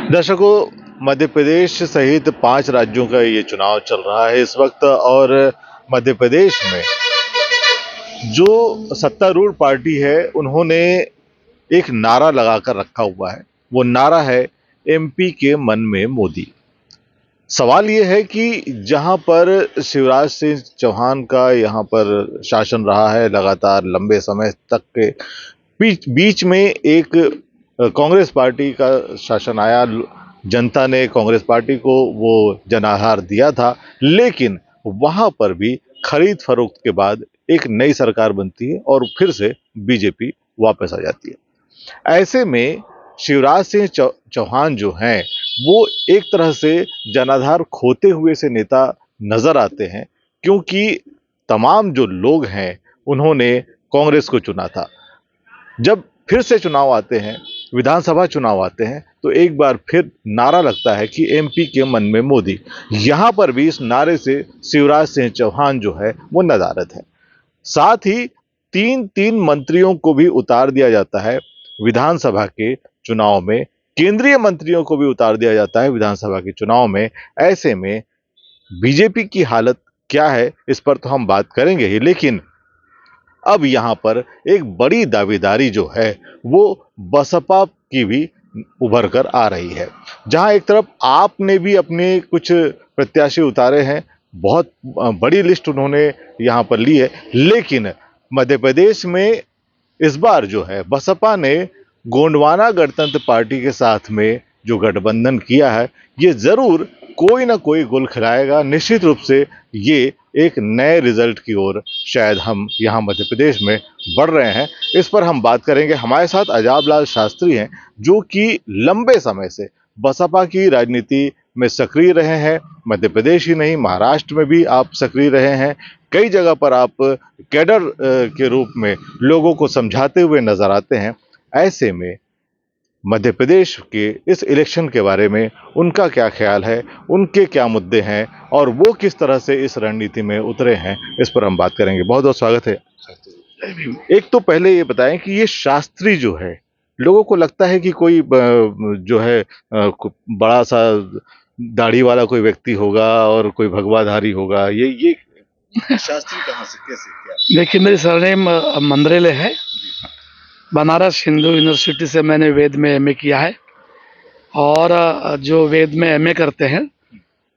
दर्शकों, मध्य प्रदेश सहित 5 राज्यों का ये चुनाव चल रहा है इस वक्त। और मध्य प्रदेश में जो सत्तारूढ़ पार्टी है उन्होंने एक नारा लगाकर रखा हुआ है। वो नारा है, एमपी के मन में मोदी। सवाल ये है कि जहां पर शिवराज सिंह चौहान का यहाँ पर शासन रहा है लगातार लंबे समय तक के, बीच में एक कांग्रेस पार्टी का शासन आया। जनता ने कांग्रेस पार्टी को वो जनाधार दिया था, लेकिन वहां पर भी खरीद फरोख्त के बाद एक नई सरकार बनती है और फिर से बीजेपी वापस आ जाती है। ऐसे में शिवराज सिंह चौहान जो हैं वो एक तरह से जनाधार खोते हुए से नेता नजर आते हैं, क्योंकि तमाम जो लोग हैं उन्होंने कांग्रेस को चुना था। जब फिर से चुनाव आते हैं, विधानसभा चुनाव आते हैं, तो एक बार फिर नारा लगता है कि एमपी के मन में मोदी। यहां पर भी इस नारे से शिवराज सिंह चौहान जो है वो नदारद है। साथ ही तीन तीन मंत्रियों को भी उतार दिया जाता है विधानसभा के चुनाव में, केंद्रीय मंत्रियों को भी उतार दिया जाता है विधानसभा के चुनाव में। ऐसे में बीजेपी की हालत क्या है इस पर तो हम बात करेंगे ही, लेकिन अब यहां पर एक बड़ी दावेदारी जो है वो बसपा की भी उभर कर आ रही है। जहां एक तरफ आपने भी अपने कुछ प्रत्याशी उतारे हैं, बहुत बड़ी लिस्ट उन्होंने यहां पर ली है, लेकिन मध्य प्रदेश में इस बार जो है बसपा ने गोंडवाना गणतंत्र पार्टी के साथ में जो गठबंधन किया है, ये जरूर कोई ना कोई गुल खिलाएगा। निश्चित रूप से ये एक नए रिजल्ट की ओर शायद हम यहाँ मध्य प्रदेश में बढ़ रहे हैं। इस पर हम बात करेंगे। हमारे साथ अजाब लाल शास्त्री हैं, जो कि लंबे समय से बसपा की राजनीति में सक्रिय रहे हैं। मध्य प्रदेश ही नहीं, महाराष्ट्र में भी आप सक्रिय रहे हैं। कई जगह पर आप कैडर के रूप में लोगों को समझाते हुए नजर आते हैं। ऐसे में मध्य प्रदेश के इस इलेक्शन के बारे में उनका क्या ख्याल है, उनके क्या मुद्दे हैं और वो किस तरह से इस रणनीति में उतरे हैं, इस पर हम बात करेंगे। बहुत बहुत स्वागत है। एक तो पहले ये बताएं कि ये शास्त्री जो है, लोगों को लगता है कि कोई जो है बड़ा सा दाढ़ी वाला कोई व्यक्ति होगा और कोई भगवाधारी होगा। ये शास्त्री कहाँ से, कैसे, क्या? देखिए, मेरी सरनेम मंदरेले है। बनारस हिंदू यूनिवर्सिटी से मैंने वेद में एमए किया है, और जो वेद में एमए करते हैं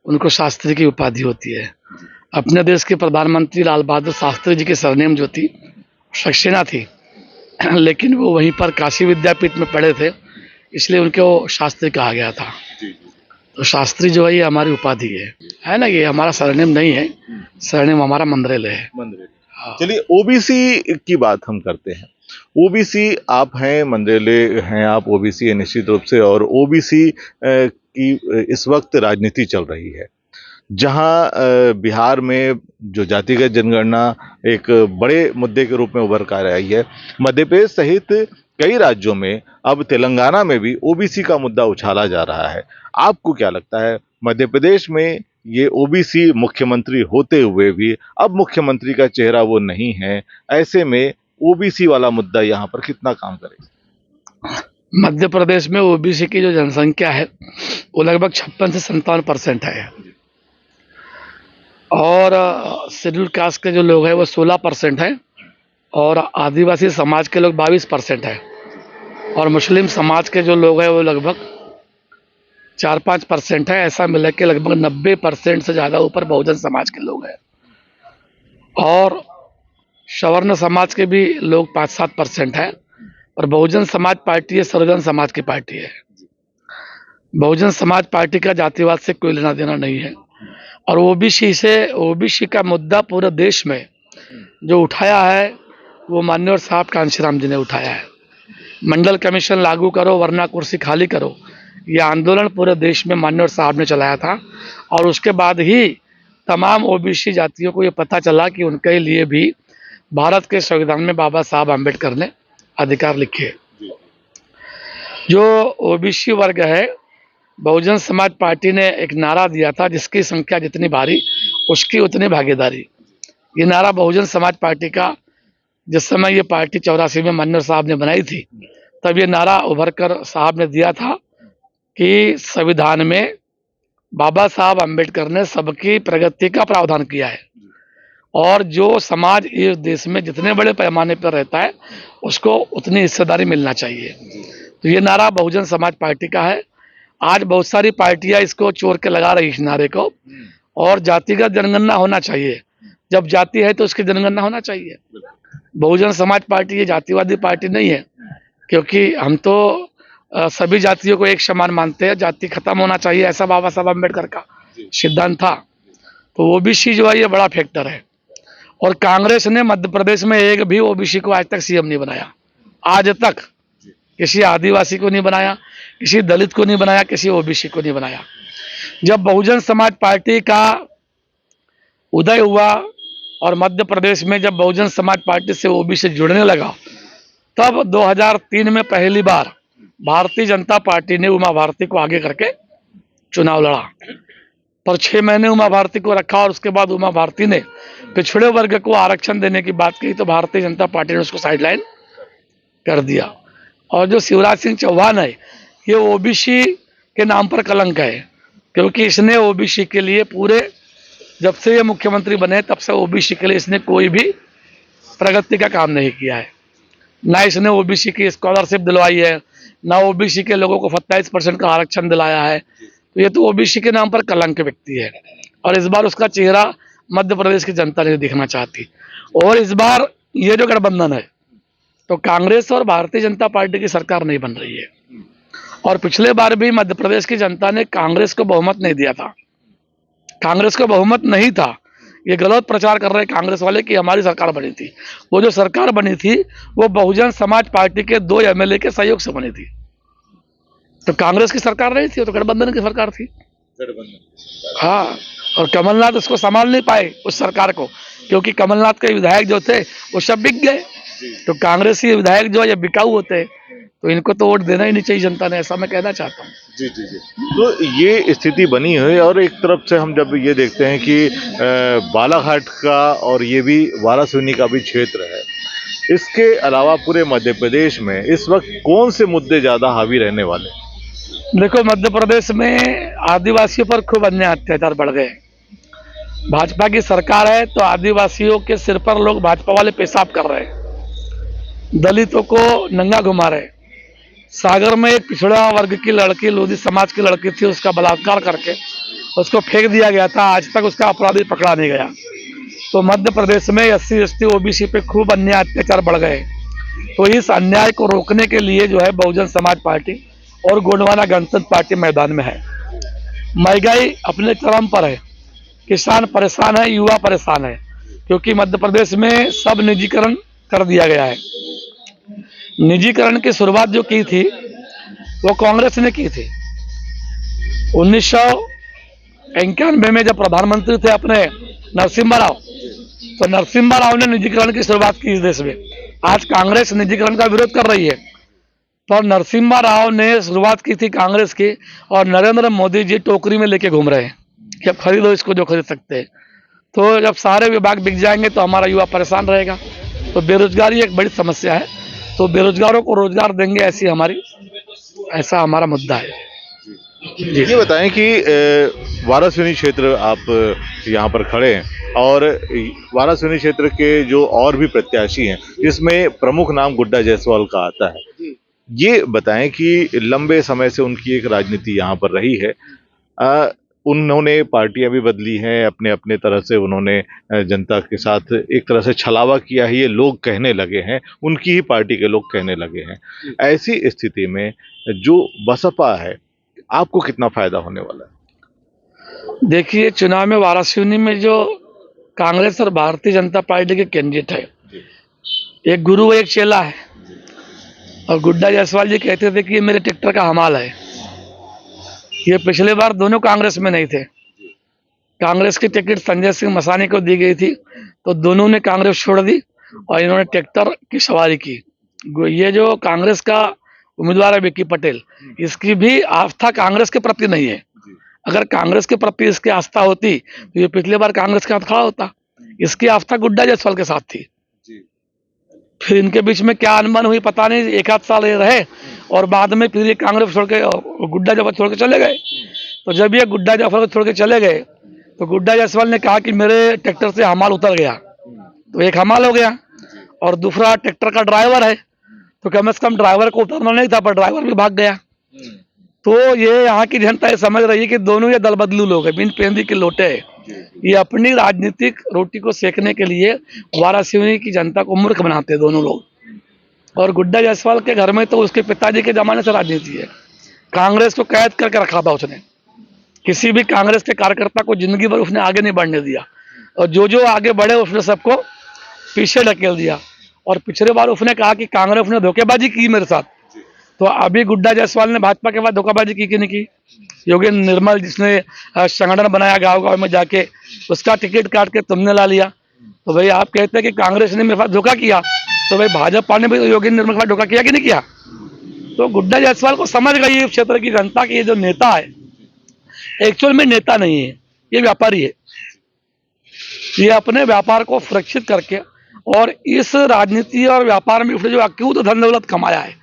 उनको शास्त्री की उपाधि होती है। अपने देश के प्रधानमंत्री लाल बहादुर शास्त्री जी की सरनेम जो थी सक्सेना थी, लेकिन वो वहीं पर काशी विद्यापीठ में पढ़े थे, इसलिए उनको शास्त्री कहा गया था। तो शास्त्री जो है ये हमारी उपाधि है ना। ये हमारा सरनेम नहीं है, सरनेम हमारा मंदरेले है। हाँ। चलिए, ओबीसी की बात हम करते हैं। ओबीसी आप हैं, मंदरेले हैं आप, ओबीसी है निश्चित रूप से। और ओबीसी की इस वक्त राजनीति चल रही है, जहां बिहार में जो जातिगत जनगणना एक बड़े मुद्दे के रूप में उभर कर आई है। मध्य प्रदेश सहित कई राज्यों में, अब तेलंगाना में भी ओबीसी का मुद्दा उछाला जा रहा है। आपको क्या लगता है, मध्य प्रदेश में ये ओबीसी मुख्यमंत्री होते हुए भी अब मुख्यमंत्री का चेहरा वो नहीं है, ऐसे में ओबीसी वाला मुद्दा यहाँ पर कितना काम करेगा? मध्य प्रदेश में ओबीसी की जो जनसंख्या है वो लगभग 56 से 57% है, और शेड्यूल कास्ट के जो लोग हैं वो 16% है, और आदिवासी समाज के लोग 22% है, और मुस्लिम समाज के जो लोग हैं वो लगभग 4-5% है। ऐसा मिला के लगभग 90% से ज़्यादा ऊपर बहुजन समाज के लोग हैं, और सवर्ण समाज के भी लोग 5-7% है। और बहुजन समाज पार्टी है, सर्वजन समाज की पार्टी है। बहुजन समाज पार्टी का जातिवाद से कोई लेना देना नहीं है, और ओबीसी का मुद्दा पूरे देश में जो उठाया है वो माननीय साहब कांशीराम जी ने उठाया है। मंडल कमीशन लागू करो वरना कुर्सी खाली करो, यह आंदोलन पूरे देश में माननीय साहब ने चलाया था, और उसके बाद ही तमाम ओबीसी जातियों को ये पता चला कि उनके लिए भी भारत के संविधान में बाबा साहब आम्बेडकर ने अधिकार लिखे। जो ओबीसी वर्ग है, बहुजन समाज पार्टी ने एक नारा दिया था, जिसकी संख्या जितनी भारी उसकी उतनी भागीदारी। ये नारा बहुजन समाज पार्टी का, जिस समय ये पार्टी 84 में माननीय साहब ने बनाई थी, तब ये नारा उभर कर साहब ने दिया था कि संविधान में बाबा साहब अम्बेडकर ने सबकी प्रगति का प्रावधान किया है और जो समाज इस देश में जितने बड़े पैमाने पर रहता है उसको उतनी हिस्सेदारी मिलना चाहिए। तो ये नारा बहुजन समाज पार्टी का है। आज बहुत सारी पार्टियां इसको चोर के लगा रही इस नारे को, और जातिगत जनगणना होना चाहिए। जब जाति है तो उसकी जनगणना होना चाहिए। बहुजन समाज पार्टी ये जातिवादी पार्टी नहीं है, क्योंकि हम तो सभी जातियों को एक समान मानते हैं। जाति खत्म होना चाहिए, ऐसा बाबा साहब अम्बेडकर का सिद्धांत था। तो ओबीसी जो है ये बड़ा फैक्टर है। और कांग्रेस ने मध्य प्रदेश में एक भी ओबीसी को आज तक सीएम नहीं बनाया। आज तक किसी आदिवासी को नहीं बनाया, किसी दलित को नहीं बनाया, किसी ओबीसी को नहीं बनाया। जब बहुजन समाज पार्टी का उदय हुआ और मध्य प्रदेश में जब बहुजन समाज पार्टी से ओबीसी जुड़ने लगा, तब 2003 में पहली बार भारतीय जनता पार्टी ने उमा भारती को आगे करके चुनाव लड़ा। पर 6 महीने उमा भारती को रखा और उसके बाद उमा भारती ने पिछड़े वर्ग को आरक्षण देने की बात की, तो भारतीय जनता पार्टी ने उसको साइडलाइन कर दिया। और जो शिवराज सिंह चौहान है, ये ओबीसी के नाम पर कलंक है, क्योंकि इसने ओबीसी के लिए पूरे, जब से ये मुख्यमंत्री बने तब से ओबीसी के लिए इसने कोई भी प्रगति का काम नहीं किया है। ना इसने ओबीसी की स्कॉलरशिप दिलवाई है, ना ओबीसी के लोगों को 27% का आरक्षण दिलाया है। तो ये तो ओबीसी के नाम पर कलंक व्यक्ति है, और इस बार उसका चेहरा मध्य प्रदेश की जनता नहीं दिखना चाहती। और इस बार ये जो गठबंधन है, तो कांग्रेस और भारतीय जनता पार्टी की सरकार नहीं बन रही है। और पिछले बार भी मध्य प्रदेश की जनता ने कांग्रेस को बहुमत नहीं दिया था। कांग्रेस को बहुमत नहीं था, ये गलत प्रचार कर रहे कांग्रेस वाले कि हमारी सरकार बनी थी। वो जो सरकार बनी थी वो बहुजन समाज पार्टी के 2 एमएलए के सहयोग से बनी थी। तो कांग्रेस की सरकार नहीं थी, वो तो गठबंधन की सरकार थी। हाँ, और कमलनाथ उसको संभाल नहीं पाए उस सरकार को, क्योंकि कमलनाथ के विधायक जो थे वो सब बिक गए। तो कांग्रेसी विधायक जो है बिकाऊ होते हैं, तो इनको तो वोट देना ही नहीं चाहिए जनता ने, ऐसा मैं कहना चाहता हूँ। जी जी जी। तो ये स्थिति बनी है, और एक तरफ से हम जब ये देखते हैं कि बालाघाट का और ये भी वाराणसी का भी क्षेत्र है, इसके अलावा पूरे मध्य प्रदेश में इस वक्त कौन से मुद्दे ज्यादा हावी रहने वाले? देखो, मध्य प्रदेश में आदिवासियों पर खूब अन्याय अत्याचार बढ़ गए। भाजपा की सरकार है तो आदिवासियों के सिर पर लोग भाजपा वाले पेशाब कर रहे हैं, दलितों को नंगा घुमा रहे। सागर में एक पिछड़ा वर्ग की लड़की, लोधी समाज की लड़की थी, उसका बलात्कार करके उसको फेंक दिया गया था। आज तक उसका अपराधी पकड़ा नहीं गया। तो मध्य प्रदेश में SC ST OBC पे खूब अन्याय अत्याचार बढ़ गए। तो इस अन्याय को रोकने के लिए जो है बहुजन समाज पार्टी और गोंडवाना गणतंत्र पार्टी मैदान में है। महंगाई अपने चरम पर है, किसान परेशान है, युवा परेशान है, क्योंकि मध्य प्रदेश में सब निजीकरण कर दिया गया है। निजीकरण की शुरुआत जो की थी वो कांग्रेस ने की थी। 1991 में जब प्रधानमंत्री थे अपने नरसिम्हा राव, तो नरसिम्हा राव ने निजीकरण की शुरुआत की इस देश में। आज कांग्रेस निजीकरण का विरोध कर रही है, पर नरसिम्हा राव ने शुरुआत की थी कांग्रेस की, और नरेंद्र मोदी जी टोकरी में लेके घूम रहे हैं कि अब खरीदो इसको जो खरीद सकते हैं। तो जब सारे विभाग बिक जाएंगे तो हमारा युवा परेशान रहेगा। तो बेरोजगारी एक बड़ी समस्या है, तो बेरोजगारों को रोजगार देंगे, ऐसा हमारा मुद्दा है। जी। ये बताएं कि वाराणसी क्षेत्र आप यहाँ पर खड़े हैं, और वाराणसी क्षेत्र के जो और भी प्रत्याशी हैं, जिसमें प्रमुख नाम गुड्डा जायसवाल का आता है, ये बताएं कि लंबे समय से उनकी एक राजनीति यहाँ पर रही है। उन्होंने पार्टियां भी बदली हैं, अपने अपने तरह से उन्होंने जनता के साथ एक तरह से छलावा किया है, ये लोग कहने लगे हैं, उनकी ही पार्टी के लोग कहने लगे हैं। ऐसी स्थिति में जो बसपा है, आपको कितना फायदा होने वाला है? देखिए, चुनाव में वाराणसी में जो कांग्रेस और भारतीय जनता पार्टी के कैंडिडेट है, एक गुरु एक चेला है। और गुड्डा जायसवाल जी कहते थे कि ये मेरे ट्रैक्टर का हमाल है। ये पिछले बार दोनों कांग्रेस में नहीं थे। कांग्रेस की टिकट संजय सिंह मसानी को दी गई थी, तो दोनों ने कांग्रेस छोड़ दी और इन्होंने ट्रैक्टर की सवारी की। ये जो कांग्रेस का उम्मीदवार है विक्की पटेल, इसकी भी आस्था कांग्रेस के प्रति नहीं है। अगर कांग्रेस के प्रति इसकी आस्था होती तो ये पिछले बार कांग्रेस के साथ खड़ा होता। इसकी आस्था गुड्डा जायसवाल के साथ थी। फिर इनके बीच में क्या अनबन हुई पता नहीं, एक आध साल ये रहे और बाद में फिर ये कांग्रेस छोड़ के गुड्डा जाफर छोड़ के चले गए। तो जब ये गुड्डा जाफर को छोड़ के चले गए तो गुड्डा जायसवाल ने कहा कि मेरे ट्रैक्टर से हमाल उतर गया, तो एक हमाल हो गया और दूसरा ट्रैक्टर का ड्राइवर है, तो कम से कम ड्राइवर को उतरना नहीं था, पर ड्राइवर भी भाग गया। तो ये यहाँ की जनता ये समझ रही है कि दोनों ये दल बदलू लोग हैं, बिन पेंदी के लोटे हैं। ये अपनी राजनीतिक रोटी को सेकने के लिए वाराणसी की जनता को मूर्ख बनाते हैं दोनों लोग। और गुड्डा जायसवाल के घर में तो उसके पिताजी के जमाने से राजनीति है। कांग्रेस को कैद करके रखा था उसने, किसी भी कांग्रेस के कार्यकर्ता को जिंदगी भर उसने आगे नहीं बढ़ने दिया, और जो आगे बढ़े उसने सबको पीछे ढकेल दिया। और पिछले बार उसने कहा कि कांग्रेस ने धोखेबाजी की मेरे साथ, तो अभी गुड्डा जायसवाल ने भाजपा के बाद धोखेबाजी की कि नहीं की? योगेंद्र निर्मल जिसने संगठन बनाया गांव गांव में जाके, उसका टिकट काट के तुमने ला लिया। तो भाई आप कहते हैं कि कांग्रेस ने मेरे साथ धोखा किया, तो भाई भाजपा ने भी योगेंद्र निर्मल के साथ धोखा किया कि नहीं किया? तो गुड्डा जायसवाल को समझ गई है क्षेत्र की जनता की ये जो नेता है एक्चुअल में नेता नहीं है, ये व्यापारी है। ये अपने व्यापार को सुरक्षित करके और इस राजनीति और व्यापार में उसने जो अक्यूत धन दौलत कमाया है,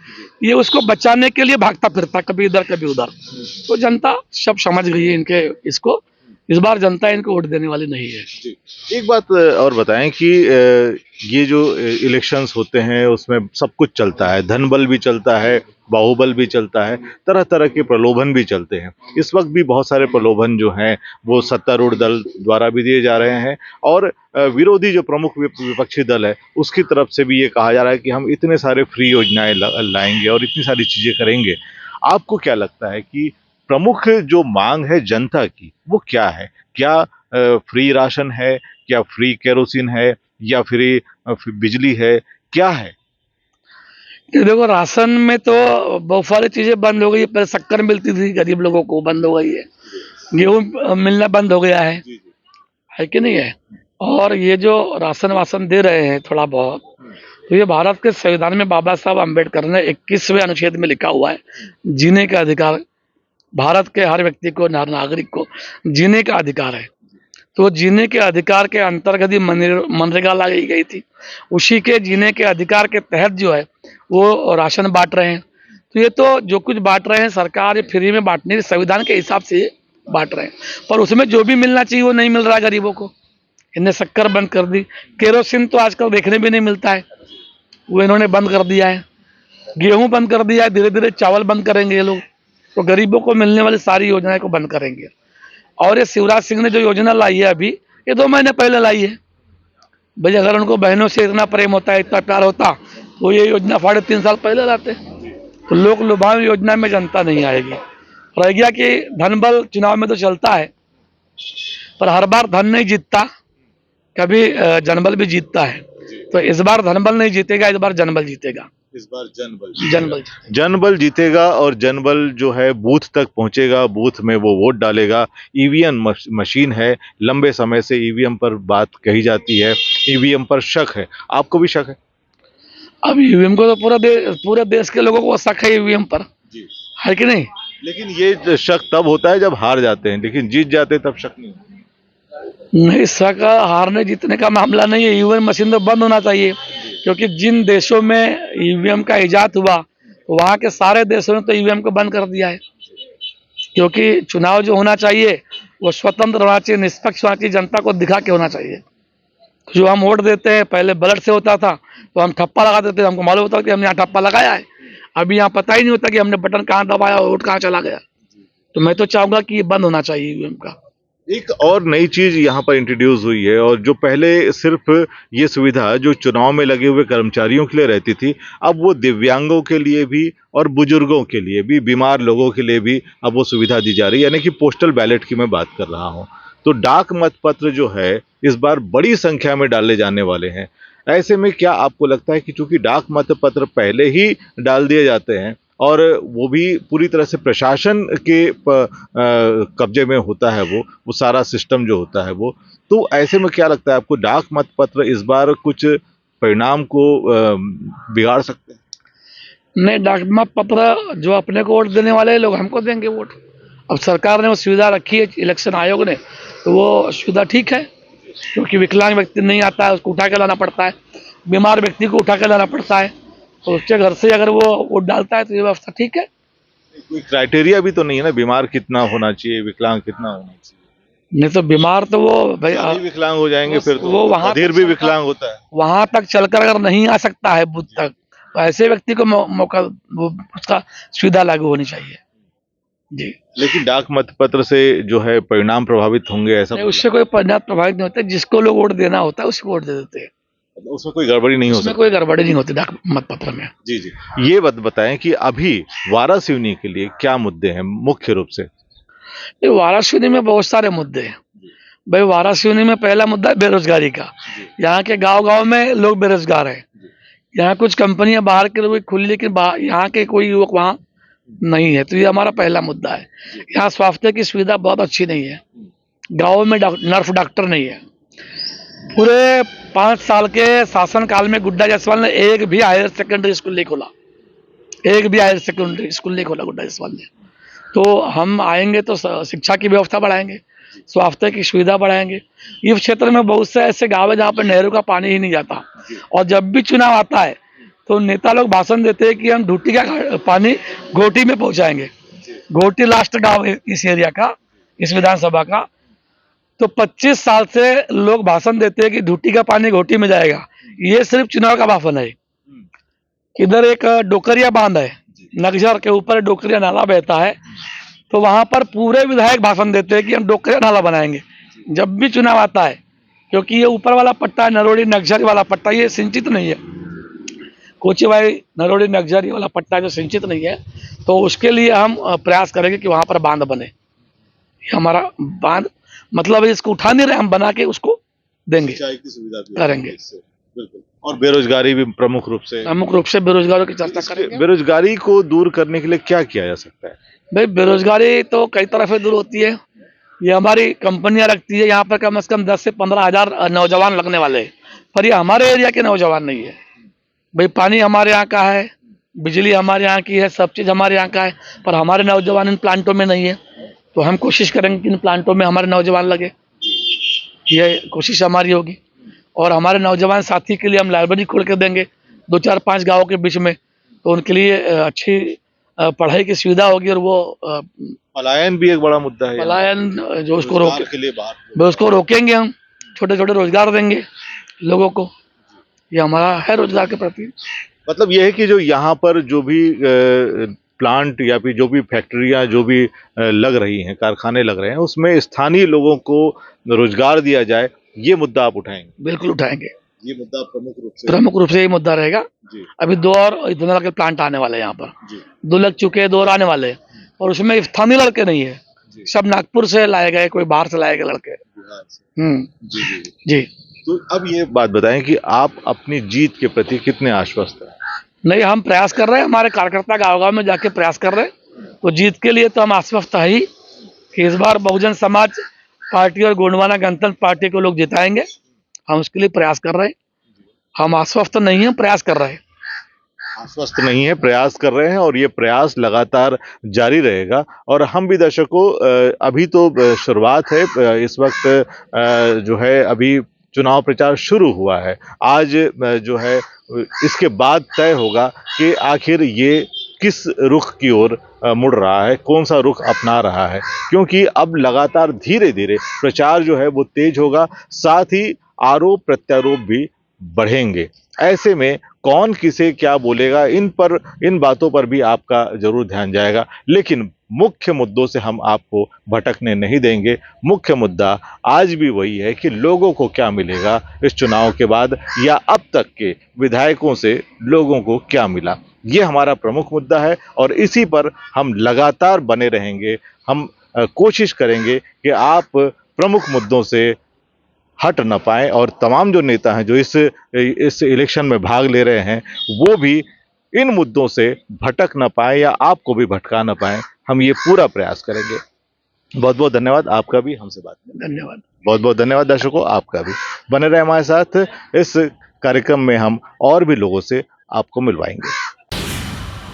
ये उसको बचाने के लिए भागता फिरता कभी इधर कभी उधर। तो जनता सब समझ गई है इनके इसको, इस बार जनता इनको वोट देने वाली नहीं है। एक बात और बताएं कि ये जो इलेक्शंस होते हैं उसमें सब कुछ चलता है, धन बल भी चलता है, बाहुबल भी चलता है, तरह तरह के प्रलोभन भी चलते हैं। इस वक्त भी बहुत सारे प्रलोभन जो हैं वो सत्तारूढ़ दल द्वारा भी दिए जा रहे हैं और विरोधी जो प्रमुख विपक्षी दल है उसकी तरफ से भी ये कहा जा रहा है कि हम इतने सारे फ्री योजनाएं लाएंगे और इतनी सारी चीजें करेंगे। आपको क्या लगता है कि प्रमुख जो मांग है जनता की वो क्या है? क्या फ्री राशन है, क्या फ्री केरोसिन है, या फ्री बिजली है, क्या है? कि देखो राशन में तो बहुत सारी चीजें बंद हो गई है। पहले शक्कर मिलती थी गरीब लोगों को, बंद हो गई है। गेहूं मिलना बंद हो गया है कि नहीं है? और ये जो राशन वासन दे रहे हैं थोड़ा बहुत, तो ये भारत के संविधान में बाबा साहब अम्बेडकर ने 21वें अनुच्छेद में लिखा हुआ है, जीने का अधिकार भारत के हर व्यक्ति को, नागरिक को जीने का अधिकार है। तो जीने के अधिकार के अंतर्गत ही मनरेगा लाई गई थी, उसी के जीने के अधिकार के तहत जो है वो राशन बांट रहे हैं। तो ये तो जो कुछ बांट रहे हैं सरकार, ये फ्री में बांटने संविधान के हिसाब से बांट रहे हैं, पर उसमें जो भी मिलना चाहिए वो नहीं मिल रहा है गरीबों को। इन्हें शक्कर बंद कर दी, केरोसिन तो आजकल देखने भी नहीं मिलता है, वो इन्होंने बंद कर दिया है। गेहूं बंद कर दिया है, धीरे धीरे चावल बंद करेंगे ये लोग, तो गरीबों को मिलने वाली सारी योजनाएं को बंद करेंगे। और ये शिवराज सिंह ने जो योजना लाई है अभी, ये 2 महीने पहले लाई है। भाई अगर उनको बहनों से इतना प्रेम होता है, इतना प्यार होता, तो ये योजना 3.5 साल पहले लाते। तो लोक लुभावन योजना में जनता नहीं आएगी। रह गया कि धन बल चुनाव में तो चलता है, पर हर बार धन नहीं जीतता, कभी जनबल भी जीतता है। तो इस बार धनबल नहीं जीतेगा, इस बार जनबल जीतेगा। इस बार जनबल जीतेगा और जनबल जो है बूथ तक पहुंचेगा, बूथ में वो वोट डालेगा। ईवीएम मशीन है, लंबे समय से ईवीएम पर बात कही जाती है, ईवीएम पर शक है। आपको भी शक है? अब ईवीएम को तो पूरे देश के लोगों को शक है ईवीएम पर, है कि नहीं? लेकिन ये शक तब होता है जब हार जाते हैं, लेकिन जीत जाते हैं तब शक नहीं। नहीं, शक हारने जीतने का मामला नहीं है। ईवीएम मशीन तो बंद होना चाहिए, क्योंकि जिन देशों में ईवीएम का इजाद हुआ वहाँ के सारे देशों ने तो ईवीएम को बंद कर दिया है। क्योंकि चुनाव जो होना चाहिए वो स्वतंत्र होना चाहिए, निष्पक्ष होना चाहिए, जनता को दिखा के होना चाहिए। जो हम वोट देते हैं पहले बैलेट से होता था, तो हम ठप्पा लगा देते थे, हमको मालूम होता कि हमने यहाँ ठप्पा लगाया है। अभी यहाँ पता ही नहीं होता कि हमने बटन कहाँ दबाया और वोट कहाँ चला गया। तो मैं तो चाहूंगा कि ये बंद होना चाहिए ईवीएम का। एक और नई चीज यहाँ पर इंट्रोड्यूस हुई है, और जो पहले सिर्फ ये सुविधा जो चुनाव में लगे हुए कर्मचारियों के लिए रहती थी, अब वो दिव्यांगों के लिए भी और बुजुर्गों के लिए भी, बीमार लोगों के लिए भी अब वो सुविधा दी जा रही है, यानी कि पोस्टल बैलेट की मैं बात कर रहा हूँ। तो डाक मत पत्र जो है इस बार बड़ी संख्या में डाले जाने वाले हैं। ऐसे में क्या आपको लगता है कि चूंकि डाक मत पत्र पहले ही डाल दिए जाते हैं और वो भी पूरी तरह से प्रशासन के कब्जे में होता है, वो सारा सिस्टम जो होता है वो, तो ऐसे में क्या लगता है आपको डाक मत पत्र इस बार कुछ परिणाम को बिगाड़ सकते हैं? नहीं, डाक मत पत्र जो अपने को वोट देने वाले लोग हमको देंगे वोट। अब सरकार ने वो सुविधा रखी है, इलेक्शन आयोग ने, तो वो सुविधा ठीक है, क्योंकि विकलांग व्यक्ति नहीं आता है, उसको उठा के लाना पड़ता है। बीमार व्यक्ति को उठा कर लाना पड़ता है, तो उसके घर से अगर वो वोट डालता है तो ये व्यवस्था ठीक है। कोई क्राइटेरिया भी तो नहीं है ना, बीमार कितना होना चाहिए, विकलांग कितना होना चाहिए? नहीं तो बीमार तो वो भाई सभी विकलांग हो जाएंगे फिर तो, वो वहां बधिर भी विकलांग होता है। वहां तक चलकर अगर नहीं आ सकता है बूथ तक, तो ऐसे व्यक्ति को मौका उसका सुविधा लागू होनी चाहिए जी। लेकिन डाक मतपत्र से जो है परिणाम प्रभावित होंगे ऐसा नहीं, उससे कोई परिणाम प्रभावित नहीं होता, जिसको लोग वोट देना होता है उसको वोट दे देते हैं, उसमें कोई गड़बड़ी नहीं हो उसमें सकती? कोई गड़बड़ी नहीं होती डाक मतपत्र में। जी जी, ये बताएं कि अभी वारासिवनी के लिए क्या मुद्दे हैं मुख्य रूप से? ये वाराणसी में बहुत सारे मुद्दे हैं भाई। वाराणसी में पहला मुद्दा है बेरोजगारी का। यहाँ के गांव-गांव में लोग बेरोजगार हैं। यहाँ कुछ कंपनियां बाहर के लोग खुली, लेकिन यहाँ के कोई युवक वहाँ नहीं है, तो ये हमारा पहला मुद्दा है। यहाँ स्वास्थ्य की सुविधा बहुत अच्छी नहीं है, गाँव में नर्स डॉक्टर नहीं है। पूरे 5 साल के शासनकाल में गुड्डा जायसवाल ने एक भी हायर सेकेंडरी स्कूल नहीं खोला, एक भी हायर सेकेंडरी स्कूल नहीं खोला गुड्डा जायसवाल ने। तो हम आएंगे तो शिक्षा की व्यवस्था बढ़ाएंगे, स्वास्थ्य की सुविधा बढ़ाएंगे। इस क्षेत्र में बहुत से ऐसे गाँव है जहाँ पर नहरों का पानी ही नहीं जाता, और जब भी चुनाव आता है तो नेता लोग भाषण देते हैं कि हम ढूटी का पानी घोटी में पहुंचाएंगे। घोटी लास्ट गांव है इस एरिया का, इस विधानसभा का। तो 25 साल से लोग भाषण देते हैं कि ढूटी का पानी घोटी में जाएगा, ये सिर्फ चुनाव का भाषण है। इधर एक डोकरिया बांध है, नगझर के ऊपर डोकरिया नाला बहता है, तो वहां पर पूरे विधायक भाषण देते हैं कि हम डोकरिया नाला बनाएंगे जब भी चुनाव आता है, क्योंकि ये ऊपर वाला पट्टा है नरोड़ी नगझर वाला पट्टा, ये सिंचित नहीं है। कोचीबाई नरोड़ी नगझर वाला पट्टा जो सिंचित नहीं है, तो उसके लिए हम प्रयास करेंगे कि वहां पर बांध बने। ये हमारा बांध मतलब इसको उठा नहीं रहे, हम बना के उसको देंगे, सिंचाई की सुविधा भी करेंगे। बिल्कुल। और बेरोजगारी भी प्रमुख रूप से बेरोजगारों की चर्चा करेंगे। बेरोजगारी को दूर करने के लिए क्या किया जा सकता है? भाई बेरोजगारी तो कई तरह से दूर होती है। ये हमारी कंपनियां रखती है, यहाँ पर कम से कम 10 से 15,000 नौजवान लगने वाले हैं, पर ये हमारे एरिया के नौजवान नहीं है। भाई पानी हमारे यहाँ का है, बिजली हमारे यहाँ की है, सब चीज़ हमारे यहाँ का है, पर हमारे नौजवान इन प्लांटों में नहीं है। तो हम कोशिश करेंगे कि इन प्लांटों में हमारे नौजवान लगे, ये कोशिश हमारी होगी। और हमारे नौजवान साथी के लिए हम लाइब्रेरी खोल के देंगे 2-4-5 गाँवों के बीच में, तो उनके लिए अच्छी पढ़ाई की सुविधा होगी। और वो पलायन भी एक बड़ा मुद्दा है, पलायन जो उसको रोजगार के लिए बाहर उसको रोकेंगे, हम छोटे छोटे रोजगार देंगे लोगों को, ये हमारा है रोजगार के प्रति। मतलब यह है कि जो यहाँ पर जो भी प्लांट या फिर जो भी फैक्ट्रियाँ जो भी लग रही हैं, कारखाने लग रहे हैं, उसमें स्थानीय लोगों को रोजगार दिया जाए, ये मुद्दा आप उठाएंगे? बिल्कुल उठाएंगे, ये मुद्दा प्रमुख रूप से ये मुद्दा रहेगा। अभी 2 और इथेनॉल के प्लांट आने वाले हैं यहाँ पर, 2 लग चुके हैं, 2 और आने वाले हैं, और उसमें स्थानीय लड़के नहीं है, सब नागपुर से लाए गए, कोई बाहर से लाए गए लड़के। जी। तो अब ये बात बताएं कि आप अपनी जीत के प्रति कितने आश्वस्त हैं? नहीं, हम प्रयास कर रहे हैं, हमारे कार्यकर्ता गाँव-गाँव में जाके प्रयास कर रहे हैं, तो जीत के लिए तो हम आश्वस्त है ही कि इस बार बहुजन समाज पार्टी और गोंडवाना गणतंत्र पार्टी को लोग जिताएंगे। हम उसके लिए प्रयास कर रहे हैं, हम आश्वस्त नहीं हैं, प्रयास कर रहे हैं। आश्वस्त नहीं है, प्रयास कर रहे हैं, और ये प्रयास लगातार जारी रहेगा। और हम भी दर्शकों, अभी तो शुरुआत है, इस वक्त जो है अभी चुनाव प्रचार शुरू हुआ है। आज जो है इसके बाद तय होगा कि आखिर ये किस रुख की ओर मुड़ रहा है, कौन सा रुख अपना रहा है, क्योंकि अब लगातार धीरे धीरे प्रचार जो है वो तेज होगा, साथ ही आरोप प्रत्यारोप भी बढ़ेंगे। ऐसे में कौन किसे क्या बोलेगा, इन बातों पर भी आपका जरूर ध्यान जाएगा। लेकिन मुख्य मुद्दों से हम आपको भटकने नहीं देंगे। मुख्य मुद्दा आज भी वही है कि लोगों को क्या मिलेगा इस चुनाव के बाद, या अब तक के विधायकों से लोगों को क्या मिला, ये हमारा प्रमुख मुद्दा है, और इसी पर हम लगातार बने रहेंगे। हम कोशिश करेंगे कि आप प्रमुख मुद्दों से हट न पाए, और तमाम जो नेता हैं जो इस इलेक्शन में भाग ले रहे हैं, वो भी इन मुद्दों से भटक न पाए या आपको भी भटका न पाए। हम ये पूरा प्रयास करेंगे। बहुत बहुत धन्यवाद आपका भी हमसे बात करने। धन्यवाद। बहुत बहुत धन्यवाद दर्शकों, आपका भी। बने रहे हमारे साथ, इस कार्यक्रम में हम और भी लोगों से आपको मिलवाएंगे।